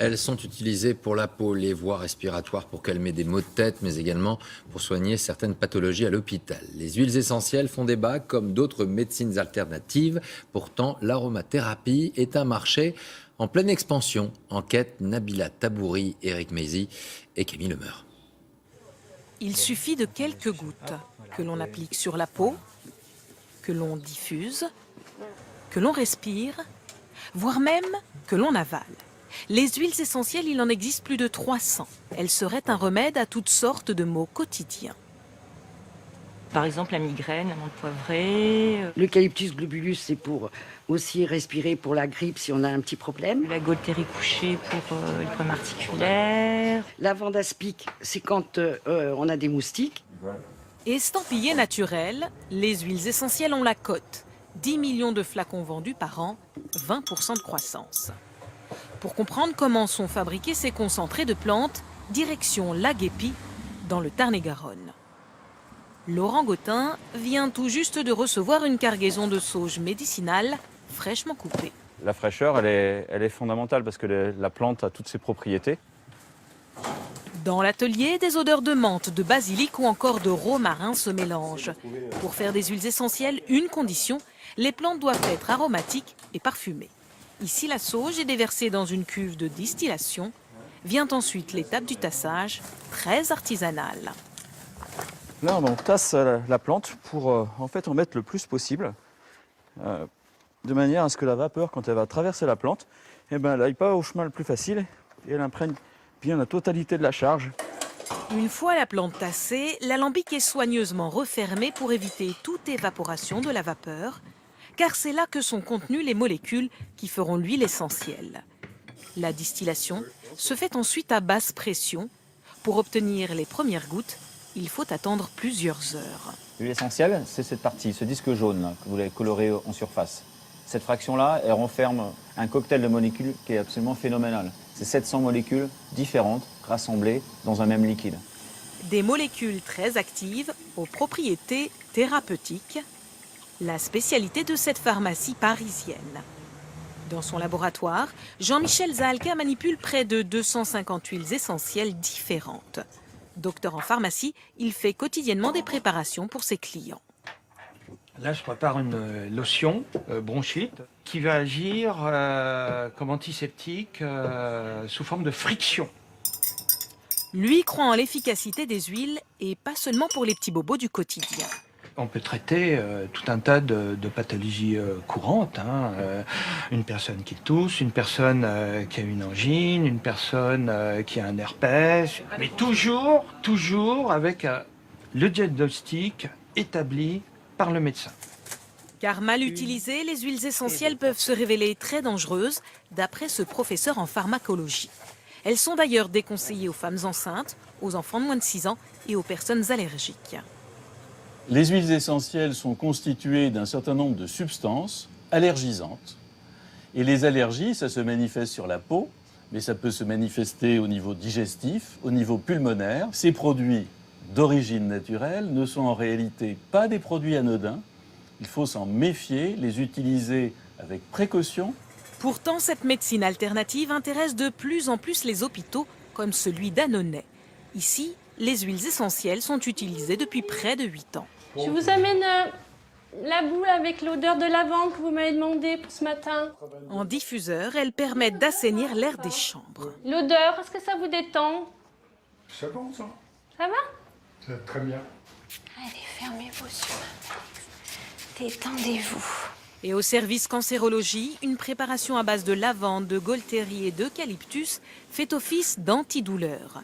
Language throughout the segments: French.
Elles sont utilisées pour la peau, les voies respiratoires, pour calmer des maux de tête, mais également pour soigner certaines pathologies à l'hôpital. Les huiles essentielles font débat, comme d'autres médecines alternatives. Pourtant, l'aromathérapie est un marché en pleine expansion. Enquête Nabila Tabouri, Éric Mézy et Camille Lemeur. Il suffit de quelques gouttes que l'on applique sur la peau, que l'on diffuse, que l'on respire, voire même que l'on avale. Les huiles essentielles, il en existe plus de 300. Elles seraient un remède à toutes sortes de maux quotidiens. Par exemple, la migraine, la menthe poivrée. L'eucalyptus globulus, c'est pour aussi respirer pour la grippe si on a un petit problème. La gaultérie couchée pour les problèmes articulaires. La vente aspic, c'est quand on a des moustiques. Estampillées naturelles, les huiles essentielles ont la cote. 10 millions de flacons vendus par an, 20% de croissance. Pour comprendre comment sont fabriqués ces concentrés de plantes, direction La Guépie, dans le Tarn-et-Garonne. Laurent Gautin vient tout juste de recevoir une cargaison de sauge médicinale fraîchement coupée. La fraîcheur, elle est fondamentale parce que la plante a toutes ses propriétés. Dans l'atelier, des odeurs de menthe, de basilic ou encore de romarin se mélangent. Pour faire des huiles essentielles, une condition, les plantes doivent être aromatiques et parfumées. Ici, la sauge est déversée dans une cuve de distillation. Vient ensuite l'étape du tassage, très artisanale. Là, on tasse la plante pour en fait en mettre le plus possible, de manière à ce que la vapeur, quand elle va traverser la plante, elle n'aille pas au chemin le plus facile et elle imprègne bien la totalité de la charge. Une fois la plante tassée, l'alambic est soigneusement refermé pour éviter toute évaporation de la vapeur, car c'est là que sont contenues les molécules qui feront l'huile essentielle. La distillation se fait ensuite à basse pression. Pour obtenir les premières gouttes, il faut attendre plusieurs heures. L'huile essentielle, c'est cette partie, ce disque jaune là, que vous l'avez coloré en surface. Cette fraction-là, elle renferme un cocktail de molécules qui est absolument phénoménal. C'est 700 molécules différentes rassemblées dans un même liquide. Des molécules très actives aux propriétés thérapeutiques, la spécialité de cette pharmacie parisienne. Dans son laboratoire, Jean-Michel Zahalka manipule près de 250 huiles essentielles différentes. Docteur en pharmacie, il fait quotidiennement des préparations pour ses clients. Là, je prépare une lotion bronchite qui va agir comme antiseptique sous forme de friction. Lui croit en l'efficacité des huiles et pas seulement pour les petits bobos du quotidien. On peut traiter tout un tas de pathologies courantes. Une personne qui tousse, une personne qui a une angine, une personne qui a un herpès. Mais toujours avec le diagnostic établi par le médecin. Car mal utilisées, les huiles essentielles peuvent se révéler très dangereuses, d'après ce professeur en pharmacologie. Elles sont d'ailleurs déconseillées aux femmes enceintes, aux enfants de moins de 6 ans et aux personnes allergiques. Les huiles essentielles sont constituées d'un certain nombre de substances allergisantes. Et les allergies, ça se manifeste sur la peau, mais ça peut se manifester au niveau digestif, au niveau pulmonaire. Ces produits d'origine naturelle ne sont en réalité pas des produits anodins. Il faut s'en méfier, les utiliser avec précaution. Pourtant, cette médecine alternative intéresse de plus en plus les hôpitaux, comme celui d'Annonay. Ici, les huiles essentielles sont utilisées depuis près de 8 ans. Je vous amène la boule avec l'odeur de lavande que vous m'avez demandé pour ce matin. En diffuseur, elles permettent d'assainir l'air des chambres. L'odeur, est-ce que ça vous détend? C'est bon ça. Ça va? C'est très bien. Allez, fermez vos yeux. Détendez-vous. Et au service cancérologie, une préparation à base de lavande, de gaultérie et d'eucalyptus fait office d'antidouleur.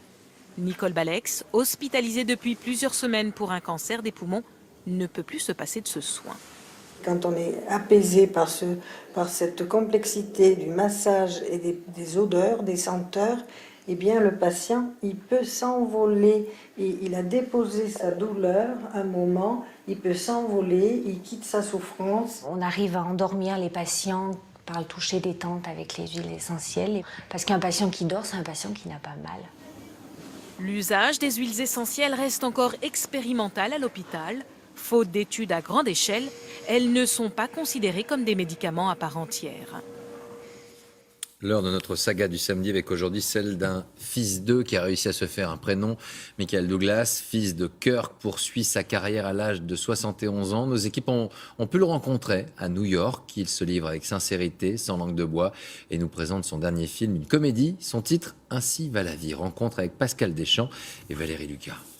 Nicole Balex, hospitalisée depuis plusieurs semaines pour un cancer des poumons, ne peut plus se passer de ce soin. Quand on est apaisé par cette complexité du massage et des odeurs, des senteurs, eh bien le patient, il peut s'envoler. Il a déposé sa douleur un moment, il peut s'envoler, il quitte sa souffrance. On arrive à endormir les patients par le toucher détente avec les huiles essentielles. Parce qu'un patient qui dort, c'est un patient qui n'a pas mal. L'usage des huiles essentielles reste encore expérimental à l'hôpital. Faute d'études à grande échelle, elles ne sont pas considérées comme des médicaments à part entière. L'heure de notre saga du samedi avec aujourd'hui celle d'un fils d'eux qui a réussi à se faire un prénom. Michael Douglas, fils de Kirk, poursuit sa carrière à l'âge de 71 ans. Nos équipes ont pu le rencontrer à New York. Il se livre avec sincérité, sans langue de bois, et nous présente son dernier film, une comédie. Son titre, Ainsi va la vie. Rencontre avec Pascal Deschamps et Valérie Lucas.